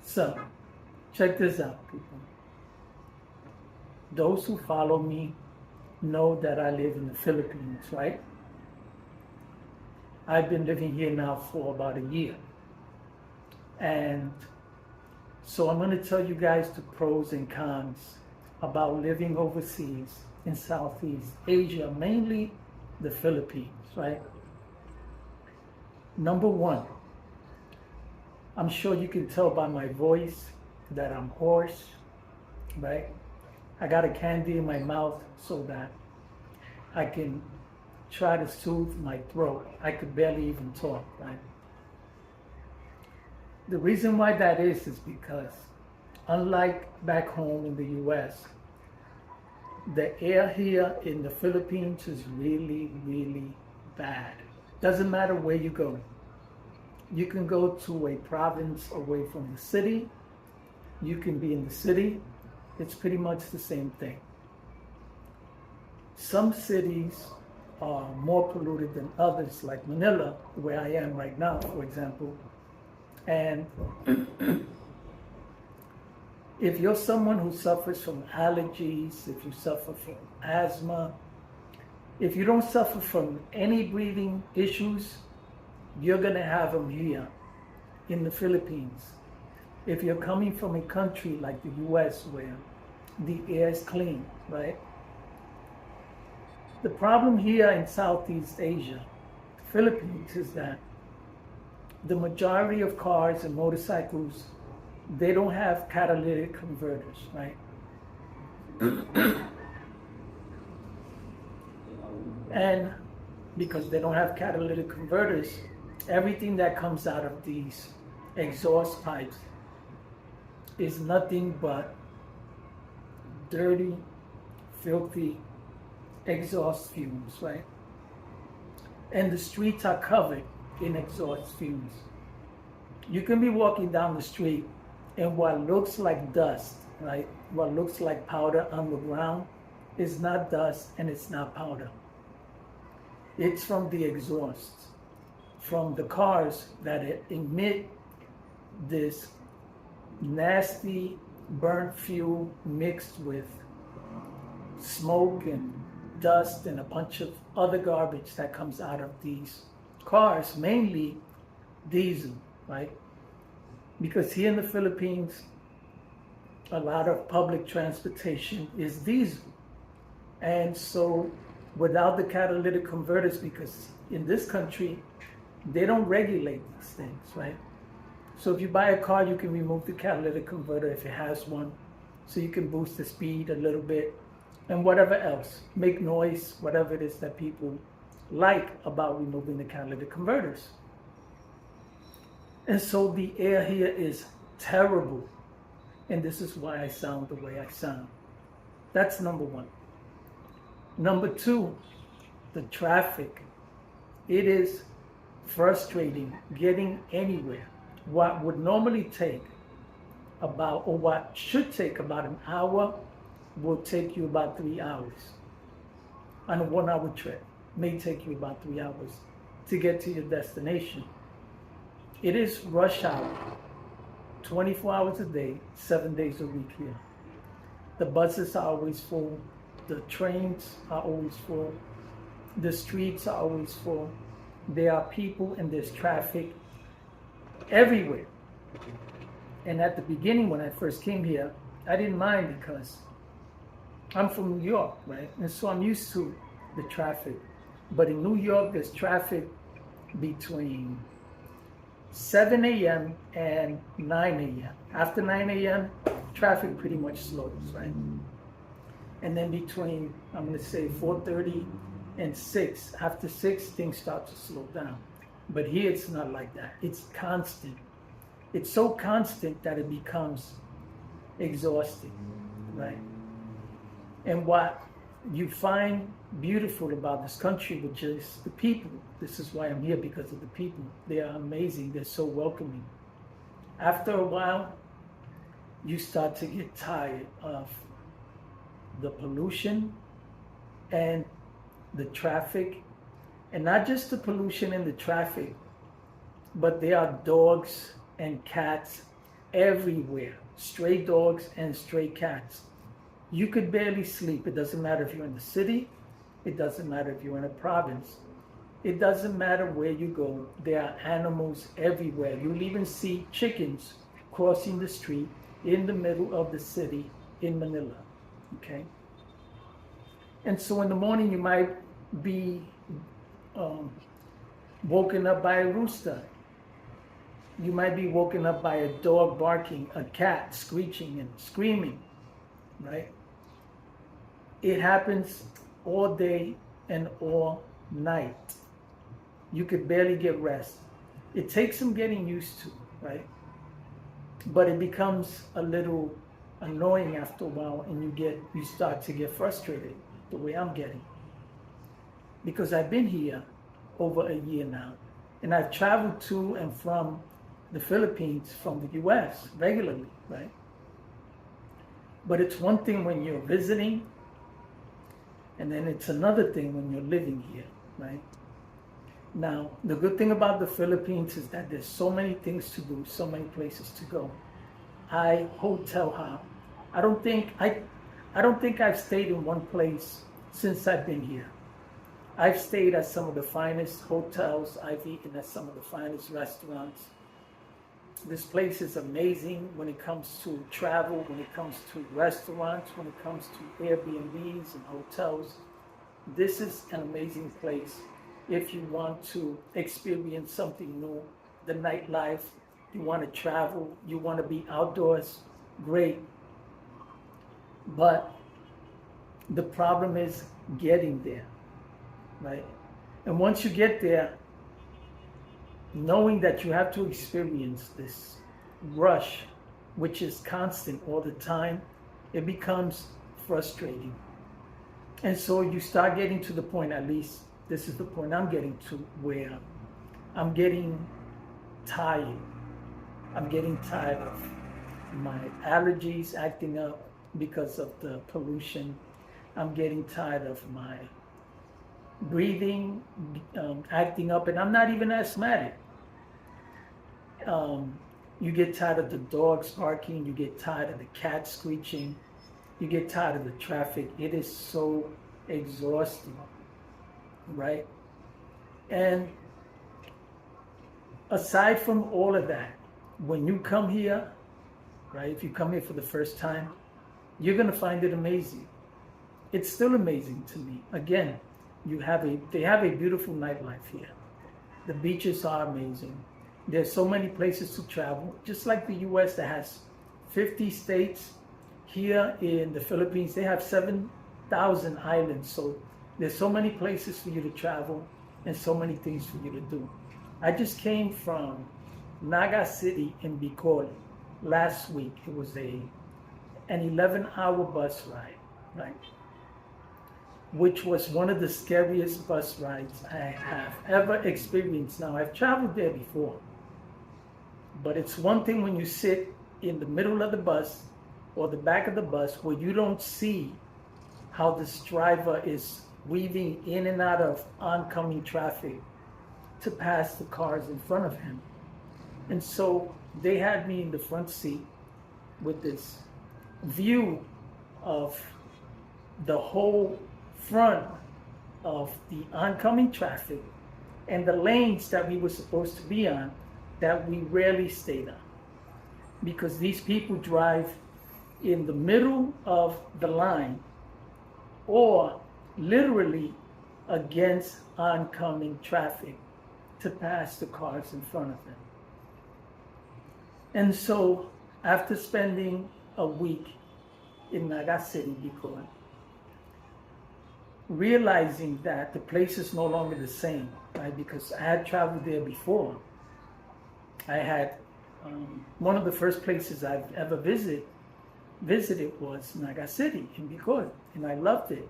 So, check this out, people. Those who follow me know that I live in the Philippines, right? I've been living here now for about a year. And so I'm going to tell you guys the pros and cons about living overseas in Southeast Asia, mainly the Philippines, right? Number one, I'm sure you can tell by my voice that I'm hoarse, right? I got a candy in my mouth so that I can try to soothe my throat. I could barely even talk, right? The reason why that is because unlike back home in the US, the air here in the Philippines is really, really bad. Doesn't matter where you go. You can go to a province away from the city. You can be in the city. It's pretty much the same thing. Some cities are more polluted than others, like Manila, where I am right now, for example. And if you're someone who suffers from allergies, if you suffer from asthma, if you don't suffer from any breathing issues, you're going to have them here in the Philippines. If you're coming from a country like the US where the air is clean, right? The problem here in Southeast Asia, Philippines, is that the majority of cars and motorcycles, they don't have catalytic converters, right? And because they don't have catalytic converters, everything that comes out of these exhaust pipes is nothing but dirty, filthy exhaust fumes, right? And the streets are covered in exhaust fumes. You can be walking down the street and what looks like dust, right? What looks like powder on the ground is not dust and it's not powder. It's from the exhaust, from the cars that emit this nasty burnt fuel mixed with smoke and dust and a bunch of other garbage that comes out of these cars, mainly diesel, right? Because here in the Philippines, a lot of public transportation is diesel. And so without the catalytic converters, because in this country, they don't regulate these things, right? So if you buy a car, you can remove the catalytic converter if it has one. So you can boost the speed a little bit and whatever else, make noise, whatever it is that people like about removing the catalytic converters. And so the air here is terrible. And this is why I sound the way I sound. That's number one. Number two, the traffic. It is frustrating getting anywhere. What would normally take about, or what should take about an hour, will take you about 3 hours. On a 1 hour trip, may take you about 3 hours to get to your destination. It is rush hour, 24 hours a day, 7 days a week here. The buses are always full. The trains are always full. The streets are always full. There are people and there's traffic everywhere. And at the beginning, when I first came here, I didn't mind because I'm from New York, right? And so I'm used to the traffic. But in New York, there's traffic between 7 a.m. and 9 a.m. After 9 a.m., traffic pretty much slows, right? And then between, I'm going to say 4:30 and 6, after 6, things start to slow down. But here it's not like that. It's constant. It's so constant that it becomes exhausting, right? And what you find beautiful about this country, which is the people. This is why I'm here, because of the people. They are amazing. They're so welcoming. After a while, you start to get tired of the pollution and the traffic. And not just the pollution and the traffic, but there are dogs and cats everywhere. Stray dogs and stray cats. You could barely sleep. It doesn't matter if you're in the city. It doesn't matter if you're in a province. It doesn't matter where you go. There are animals everywhere. You'll even see chickens crossing the street in the middle of the city in Manila. Okay? And so in the morning you might be woken up by a rooster. You might be woken up by a dog barking, a cat screeching and screaming, right? It happens all day and all night. You could barely get rest. It takes some getting used to, right? But it becomes a little annoying after a while, and you start to get frustrated the way I'm getting. Because I've been here over a year now, and I've traveled to and from the Philippines from the US regularly, right? But it's one thing when you're visiting, and then it's another thing when you're living here, right? Now, the good thing about the Philippines is that there's so many things to do, so many places to go. I hotel hop. I don't think I've stayed in one place since I've been here. I've stayed at some of the finest hotels. I've eaten at some of the finest restaurants. This place is amazing when it comes to travel, when it comes to restaurants, when it comes to Airbnbs and hotels. This is an amazing place if you want to experience something new, the nightlife, you want to travel, you want to be outdoors, great. But the problem is getting there, right? And once you get there, knowing that you have to experience this rush, which is constant all the time, it becomes frustrating. And so you start getting to the point, at least this is the point I'm getting to, where I'm getting tired. I'm getting tired of my allergies acting up because of the pollution. I'm getting tired of my breathing acting up, and I'm not even asthmatic. You get tired of the dogs barking, you get tired of the cats screeching, you get tired of the traffic. It is so exhausting, right? And aside from all of that, when you come here, right, if you come here for the first time, you're going to find it amazing. It's still amazing to me. Again, they have a beautiful nightlife here. The beaches are amazing. There's so many places to travel, just like the US that has 50 states. Here in the Philippines, they have 7,000 islands. So there's so many places for you to travel and so many things for you to do. I just came from Naga City in Bicol last week. It was an 11-hour bus ride, right? Which was one of the scariest bus rides I have ever experienced. Now, I've traveled there before, but it's one thing when you sit in the middle of the bus or the back of the bus where you don't see how this driver is weaving in and out of oncoming traffic to pass the cars in front of him. And so they had me in the front seat with this view of the whole front of the oncoming traffic and the lanes that we were supposed to be on that we rarely stayed on, because these people drive in the middle of the line or literally against oncoming traffic to pass the cars in front of them. And so after spending a week in Naga City, Bicol, realizing that the place is no longer the same, right? Because I had traveled there before. I had, one of the first places I've ever visited was Naga City in Bicol, and I loved it.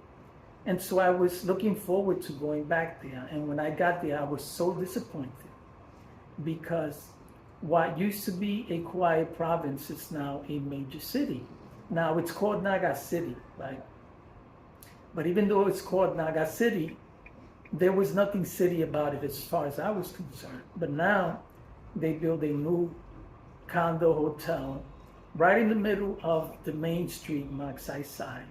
And so I was looking forward to going back there. And when I got there, I was so disappointed, because what used to be a quiet province is now a major city. Now it's called Naga City, right? But even though it's called Naga City, there was nothing city about it as far as I was concerned. But now they build a new condo hotel right in the middle of the main street, Magsaysay.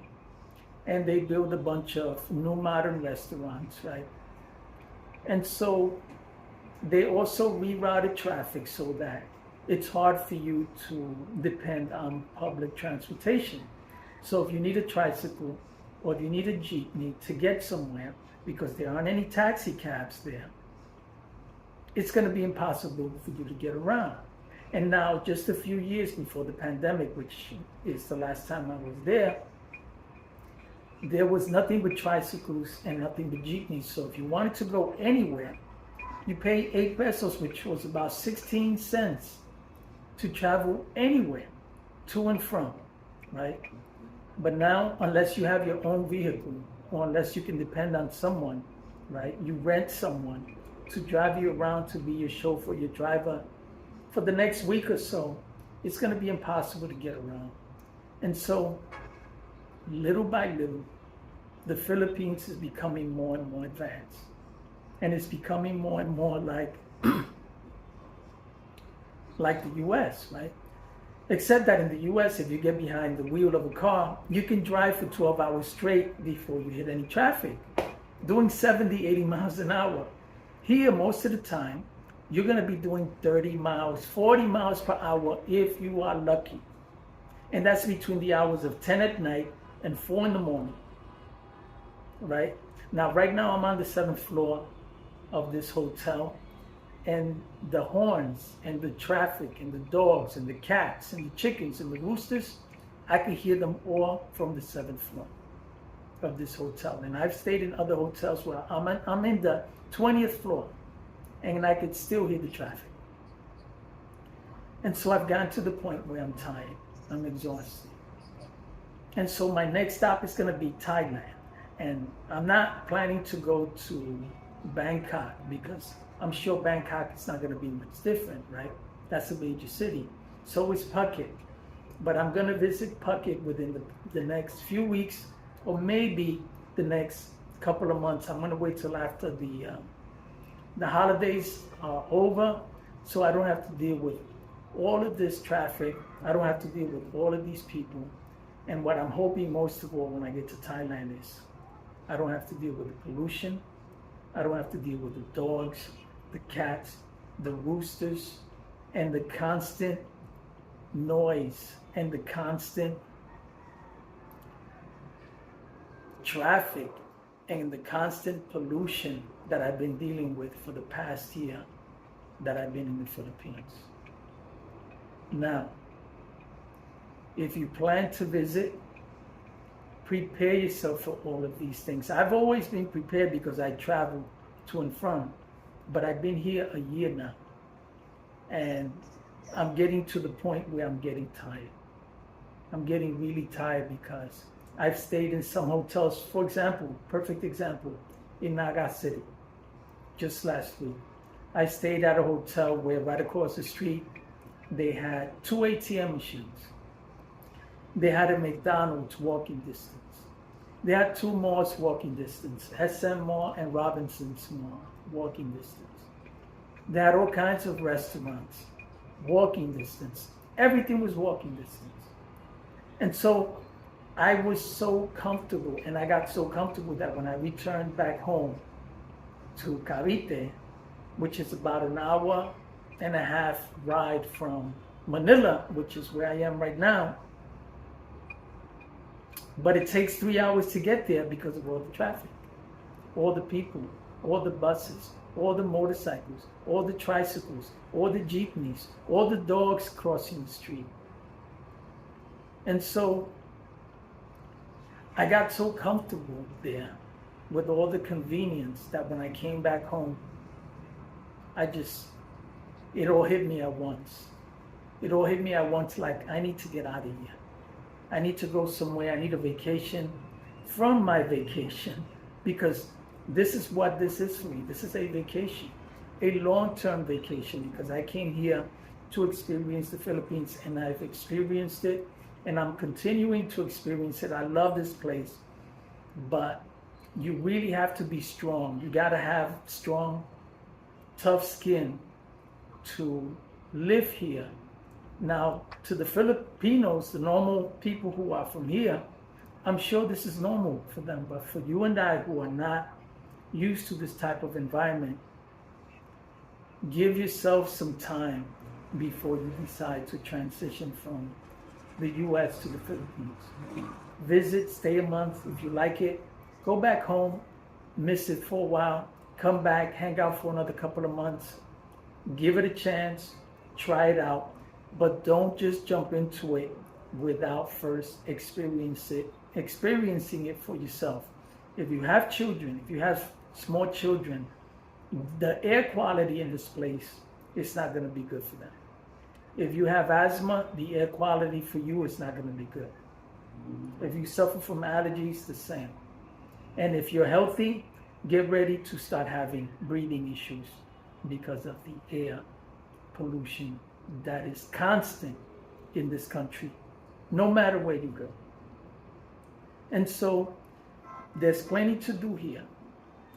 And they build a bunch of new modern restaurants, right? And so they also rerouted traffic so that it's hard for you to depend on public transportation. So if you need a tricycle or if you need a jeepney to get somewhere, because there aren't any taxi cabs there, it's going to be impossible for you to get around. And now, just a few years before the pandemic, which is the last time I was there was nothing but tricycles and nothing but jeepneys. So if you wanted to go anywhere, you pay 8 pesos, which was about 16 cents, to travel anywhere, to and from, right? But now, unless you have your own vehicle, or unless you can depend on someone, right? You rent someone to drive you around, to be your chauffeur, your driver, for the next week or so, it's going to be impossible to get around. And so, little by little, the Philippines is becoming more and more advanced. And it's becoming more and more like the US, right? Except that in the US, if you get behind the wheel of a car, you can drive for 12 hours straight before you hit any traffic, doing 70, 80 miles an hour. Here, most of the time, you're going to be doing 30 miles, 40 miles per hour if you are lucky. And that's between the hours of 10 at night and 4 in the morning, right? Now, right now, I'm on the 7th floor of this hotel, and the horns and the traffic and the dogs and the cats and the chickens and the roosters, I can hear them all from the 7th floor of this hotel. And I've stayed in other hotels where I'm in the 20th floor, and I could still hear the traffic. And so I've gotten to the point where I'm tired, I'm exhausted. And so my next stop is going to be Thailand. And I'm not planning to go to Bangkok, because I'm sure Bangkok is not going to be much different, right? That's a major city. So is Phuket. But I'm going to visit Phuket within the next few weeks, or maybe the next couple of months. I'm going to wait till after the holidays are over, so I don't have to deal with all of this traffic. I don't have to deal with all of these people. And what I'm hoping most of all when I get to Thailand is I don't have to deal with the pollution. I don't have to deal with the dogs, the cats, the roosters, and the constant noise and the constant traffic and the constant pollution that I've been dealing with for the past year that I've been in the Philippines. Now, if you plan to visit, prepare yourself for all of these things. I've always been prepared because I travel to and from, but I've been here a year now, and I'm getting to the point where I'm getting tired. I'm getting really tired because I've stayed in some hotels. For example, perfect example, in Naga City, just last week. I stayed at a hotel where right across the street, they had 2 ATM machines. They had a McDonald's walking distance. They had 2 malls walking distance, SM Mall and Robinson's Mall walking distance. They had all kinds of restaurants, walking distance. Everything was walking distance. And so I was so comfortable, and I got so comfortable that when I returned back home to Cavite, which is about an hour and a half ride from Manila, which is where I am right now, but it takes 3 hours to get there because of all the traffic, all the people, all the buses, all the motorcycles, all the tricycles, all the jeepneys, all the dogs crossing the street. And so I got so comfortable there with all the convenience that when I came back home, it all hit me at once. It all hit me at once, like, I need to get out of here. I need to go somewhere. I need a vacation from my vacation, because this is what this is for me. This is a vacation, a long-term vacation, because I came here to experience the Philippines, and I've experienced it, and I'm continuing to experience it. I love this place, but you really have to be strong. You got to have strong, tough skin to live here Now, to the Filipinos, the normal people who are from here, I'm sure this is normal for them. But for you and I who are not used to this type of environment, give yourself some time before you decide to transition from the U.S. to the Philippines. Visit, stay a month. If you like it, go back home, miss it for a while, come back, hang out for another couple of months, give it a chance, try it out, but don't just jump into it without first experiencing it for yourself. If you have children, if you have small children, the air quality in this place is not going to be good for them. If you have asthma, the air quality for you is not going to be good. If you suffer from allergies, the same. And if you're healthy, get ready to start having breathing issues because of the air pollution that is constant in this country, no matter where you go. And so there's plenty to do here.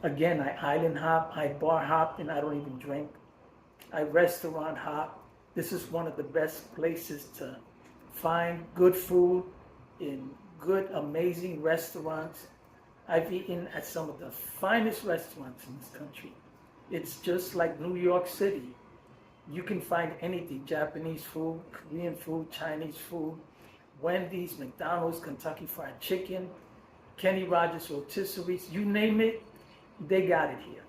Again, I island hop, I bar hop, and I don't even drink. I restaurant hop. This is one of the best places to find good food in good, amazing restaurants. I've eaten at some of the finest restaurants in this country. It's just like New York City. You can find anything, Japanese food, Korean food, Chinese food, Wendy's, McDonald's, Kentucky Fried Chicken, Kenny Rogers rotisseries, you name it, they got it here.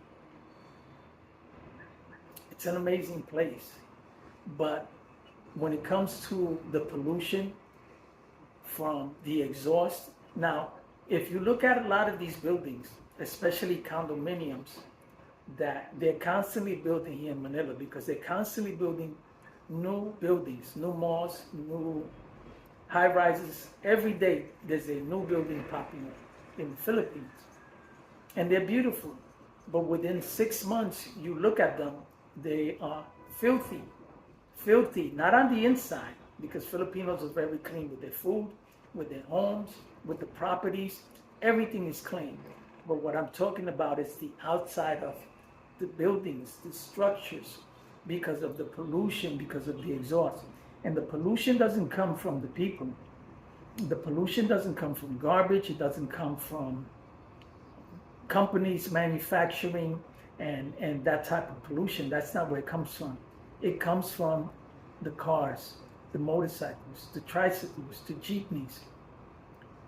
It's an amazing place. But when it comes to the pollution from the exhaust, now, if you look at a lot of these buildings, especially condominiums, that they're constantly building here in Manila because they're constantly building new buildings, new malls, new high rises. Every day there's a new building popping up in the Philippines. And they're beautiful. But within 6 months, you look at them, they are filthy. Filthy, not on the inside, because Filipinos are very clean with their food, with their homes, with the properties. Everything is clean. But what I'm talking about is the outside of the buildings, the structures, because of the pollution, because of the exhaust. And the pollution doesn't come from the people. The pollution doesn't come from garbage. It doesn't come from companies manufacturing and that type of pollution. That's not where it comes from. It comes from the cars, the motorcycles, the tricycles, the jeepneys.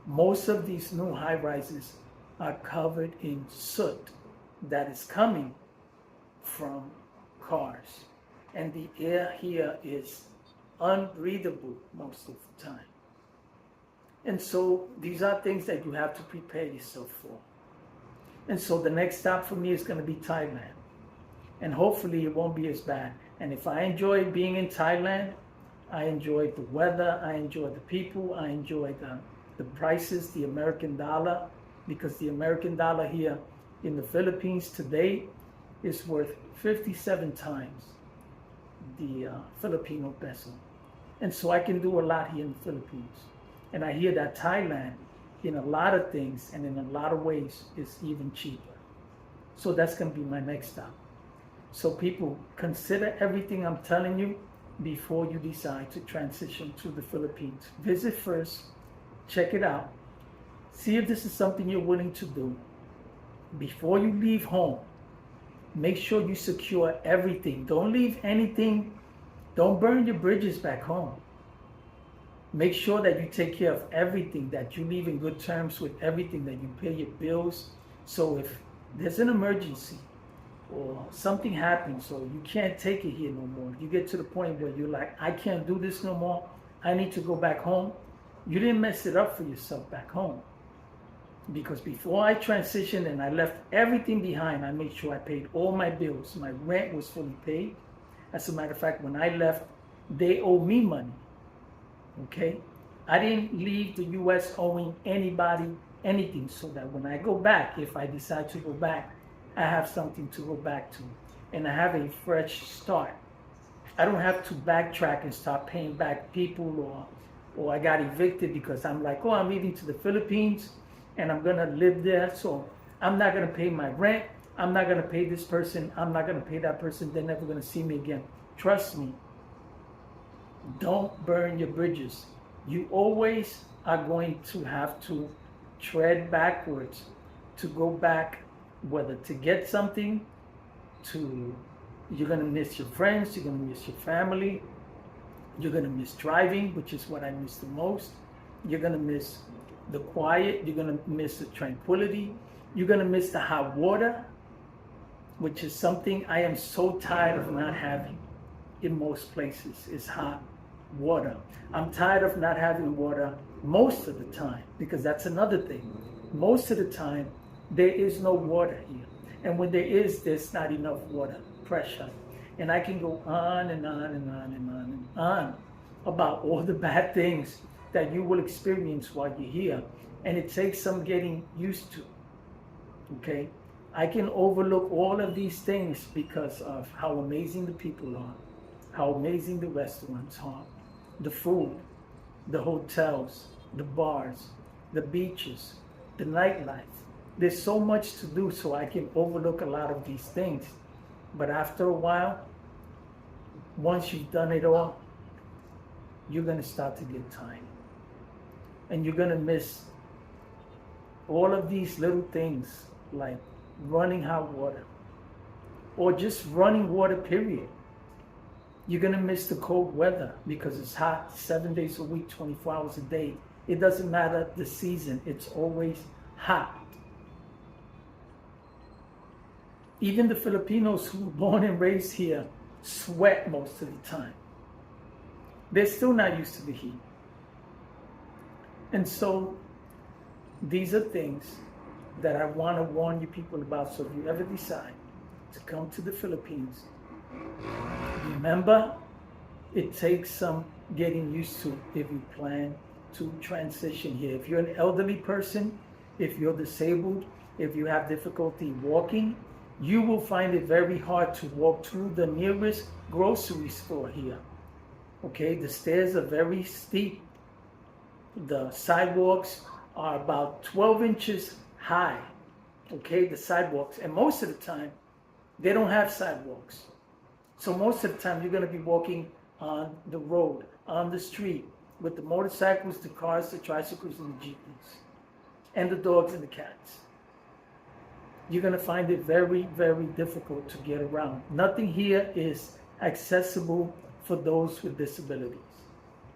Most of these new high-rises are covered in soot that is coming from cars. And the air here is unbreathable most of the time. And so these are things that you have to prepare yourself for. And so the next stop for me is going to be Thailand. And hopefully it won't be as bad. And if I enjoy being in Thailand, I enjoy the weather, I enjoy the people, I enjoy the prices, the American dollar, because the American dollar here in the Philippines today is worth 57 times the Filipino peso. And so I can do a lot here in the Philippines. And I hear that Thailand, in a lot of things and in a lot of ways, is even cheaper. So that's going to be my next stop. So people, consider everything I'm telling you before you decide to transition to the Philippines. Visit first, check it out, see if this is something you're willing to do. Before you leave home, make sure you secure everything. Don't leave anything, don't burn your bridges back home. Make sure that you take care of everything, that you leave in good terms with everything, that you pay your bills. So if there's an emergency, or something happens, or you can't take it here no more, you get to the point where you're like, I can't do this no more, I need to go back home, you didn't mess it up for yourself back home. Because before I transitioned and I left everything behind, I made sure I paid all my bills. My rent was fully paid. As a matter of fact, when I left, they owe me money. Okay? I didn't leave the US owing anybody anything, so that when I go back, if I decide to go back, I have something to go back to, and I have a fresh start. I don't have to backtrack and start paying back people, or I got evicted because I'm like, oh, I'm leaving to the Philippines and I'm gonna live there, so I'm not gonna pay my rent, I'm not gonna pay this person, I'm not gonna pay that person, they're never gonna see me again. Trust me, Don't burn your bridges. You always are going to have to tread backwards to go back, whether to get something, to you're going to miss your friends, you're going to miss your family, you're going to miss driving, which is what I miss the most. You're going to miss the quiet, you're going to miss the tranquility, you're going to miss the hot water, which is something I am so tired of not having in most places, is hot water. I'm tired of not having water most of the time, because that's another thing. Most of the time, there is no water here. And when there is, there's not enough water pressure. And I can go on and on and on and on and on about all the bad things that you will experience while you're here. And it takes some getting used to, okay? I can overlook all of these things because of how amazing the people are, how amazing the restaurants are, the food, the hotels, the bars, the beaches, the nightlife. There's so much to do, so I can overlook a lot of these things. But after a while, once you've done it all, you're going to start to get tired. And you're going to miss all of these little things like running hot water or just running water, period. You're going to miss the cold weather because it's hot 7 days a week, 24 hours a day. It doesn't matter the season, it's always hot. Even the Filipinos who were born and raised here sweat most of the time. They're still not used to the heat. And so these are things that I want to warn you people about. So if you ever decide to come to the Philippines, remember, it takes some getting used to if you plan to transition here. If you're an elderly person, if you're disabled, if you have difficulty walking, you will find it very hard to walk to the nearest grocery store here. Okay, the stairs are very steep. The sidewalks are about 12 inches high. Okay, the sidewalks. And most of the time, they don't have sidewalks. So most of the time, you're going to be walking on the road, on the street, with the motorcycles, the cars, the tricycles, and the jeepneys, and the dogs and the cats. You're going to find it very, very difficult to get around. Nothing here is accessible for those with disabilities.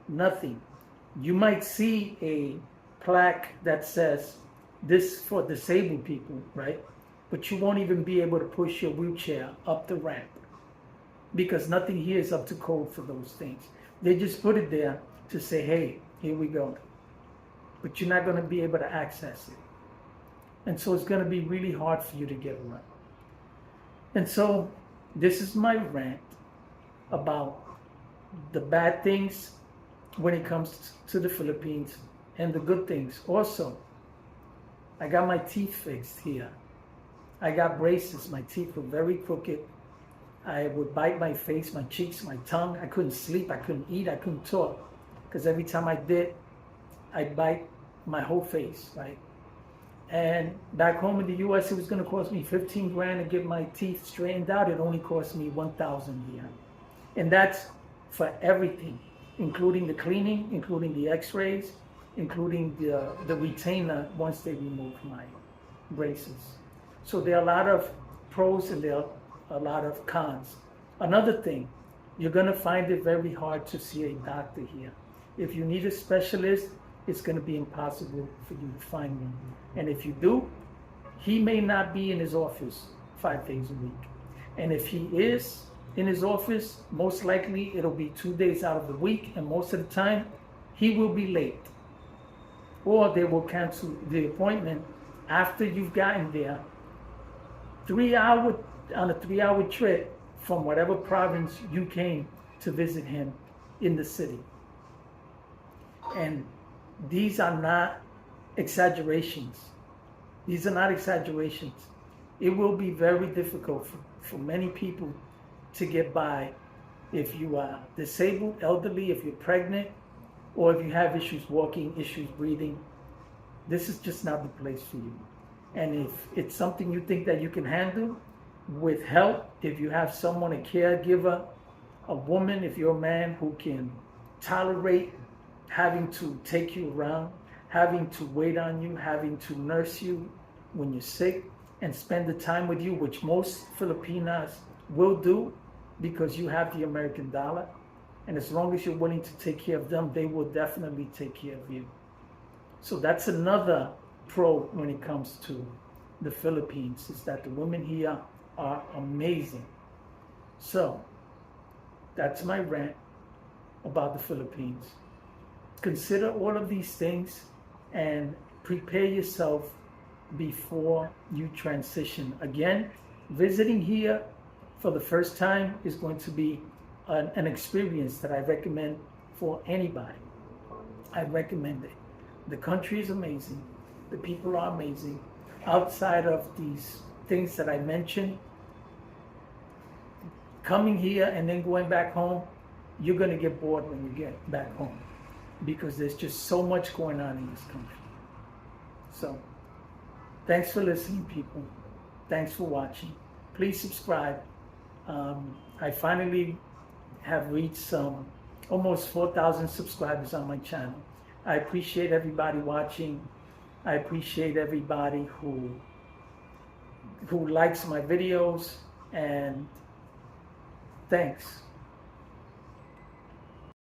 Nothing. You might see a plaque that says, this for disabled people, right? But you won't even be able to push your wheelchair up the ramp because nothing here is up to code for those things. They just put it there to say, hey, here we go. But you're not going to be able to access it. And so it's going to be really hard for you to get around. And so this is my rant about the bad things when it comes to the Philippines and the good things. Also, I got my teeth fixed here. I got braces. My teeth were very crooked. I would bite my face, my cheeks, my tongue. I couldn't sleep. I couldn't eat. I couldn't talk. Because every time I did, I'd bite my whole face, right? And back home in the U.S., it was going to cost me 15 grand to get my teeth straightened out. It only cost me 1,000 here. And that's for everything, including the cleaning, including the x-rays, including the retainer once they remove my braces. So there are a lot of pros and there are a lot of cons. Another thing, you're going to find it very hard to see a doctor here. If you need a specialist, it's going to be impossible for you to find one. And if you do, he may not be in his office 5 days a week. And if he is in his office, most likely it'll be 2 days out of the week, and most of the time, he will be late. Or they will cancel the appointment after you've gotten there, on a 3-hour trip from whatever province you came to visit him in the city. And these are not exaggerations. These are not exaggerations. It will be very difficult for many people to get by if you are disabled, elderly, if you're pregnant, or if you have issues walking, issues breathing. This is just not the place for you. And if it's something you think that you can handle with help, if you have someone, a caregiver, a woman, if you're a man who can tolerate having to take you around, having to wait on you, having to nurse you when you're sick, and spend the time with you, which most Filipinas will do because you have the American dollar. And as long as you're willing to take care of them, they will definitely take care of you. So that's another pro when it comes to the Philippines, is that the women here are amazing. So that's my rant about the Philippines. Consider all of these things and prepare yourself before you transition. Again, visiting here for the first time is going to be an experience that I recommend for anybody. I recommend it. The country is amazing. The people are amazing. Outside of these things that I mentioned, coming here and then going back home, you're going to get bored when you get back home because there's just so much going on in this country. So, thanks for listening, people. Thanks for watching. Please subscribe. I finally have reached almost 4,000 subscribers on my channel. I appreciate everybody watching. I appreciate everybody who likes my videos, and thanks.